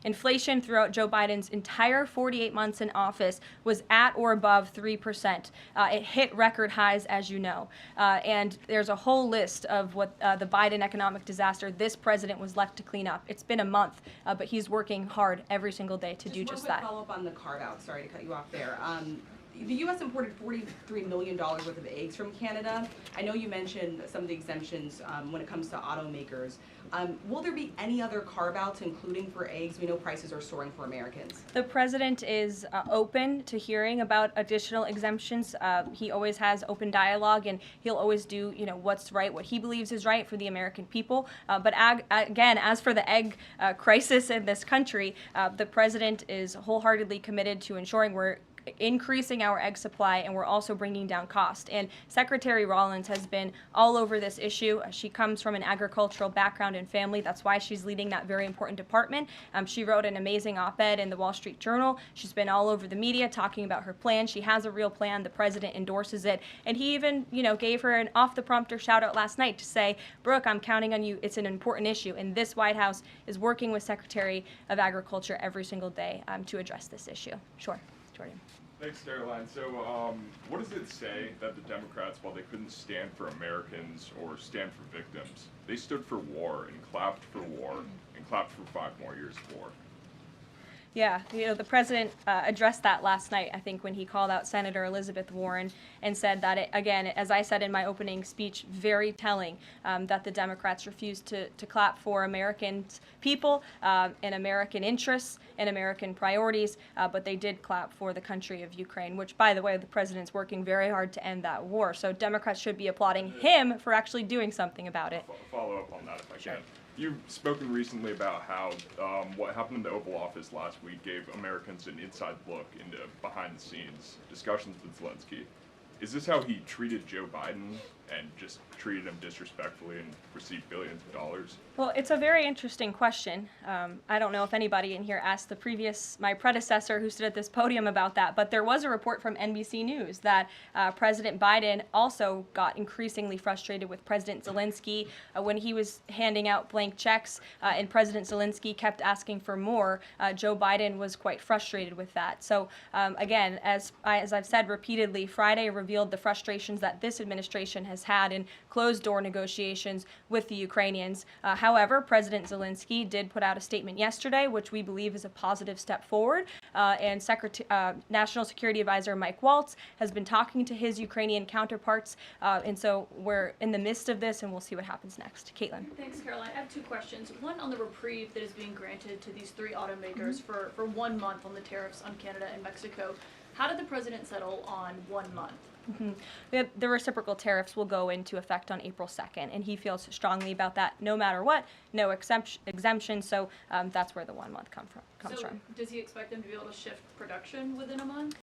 Inflation throughout Joe Biden's entire 48 months in office was at or above 3%. It hit record highs, as you know. And there's a whole list of what the Biden economic disaster this president was left to clean up. It's been a month, but he's working hard every single day to do just that. Just one quick follow-up on the carve-out. Sorry to cut you off there. The U.S. imported $43 million worth of eggs from Canada. I know you mentioned some of the exemptions when it comes to automakers. Will there be any other carve-outs, including for eggs? We know prices are soaring for Americans. The president is open to hearing about additional exemptions. He always has open dialogue, and he'll always do, what's right, what he believes is right for the American people. But again, as for the egg crisis in this country, the president is wholeheartedly committed to ensuring we're increasing our egg supply, and we're also bringing down cost. And Secretary Rollins has been all over this issue. She comes from an agricultural background and family. That's why she's leading that very important department. She wrote an amazing op-ed in the Wall Street Journal. She's been all over the media talking about her plan. She has a real plan. The president endorses it. And he even, gave her an off-the-prompter shout-out last night to say, Brooke, I'm counting on you. It's an important issue. And this White House is working with Secretary of Agriculture every single day to address this issue. Sure. Jordan. Thanks, Karoline. So, what does it say that the Democrats, while they couldn't stand for Americans or stand for victims, they stood for war and clapped for war and clapped for 5 more years of war? Yeah, the president addressed that last night, I think, when he called out Senator Elizabeth Warren and said that, again, as I said in my opening speech, very telling that the Democrats refused to clap for American people and American interests and American priorities, but they did clap for the country of Ukraine, which, by the way, the president's working very hard to end that war. So Democrats should be applauding him for actually doing something about it. Follow up on that if I can. You've spoken recently about how what happened in the Oval Office last week gave Americans an inside look into behind-the-scenes discussions with Zelensky. Is this how he treated Joe Biden and just treated him disrespectfully and received billions of dollars? Well, it's a very interesting question. I don't know if anybody in here asked my predecessor who stood at this podium about that, but there was a report from NBC News that President Biden also got increasingly frustrated with President Zelensky when he was handing out blank checks and President Zelensky kept asking for more. Joe Biden was quite frustrated with that. So again, as I've said repeatedly, Friday revealed the frustrations that this administration has had in closed-door negotiations with the Ukrainians. However, President Zelensky did put out a statement yesterday, which we believe is a positive step forward, and National Security Advisor Mike Waltz has been talking to his Ukrainian counterparts, and so we're in the midst of this, and we'll see what happens next. Caitlin. Thanks, Caroline. I have 2 questions. One on the reprieve that is being granted to these 3 automakers for 1 month on the tariffs on Canada and Mexico. How did the president settle on 1 month? The reciprocal tariffs will go into effect on April 2nd, and he feels strongly about that no matter what, no exemption, so that's where the 1 month comes from. Does he expect them to be able to shift production within a month?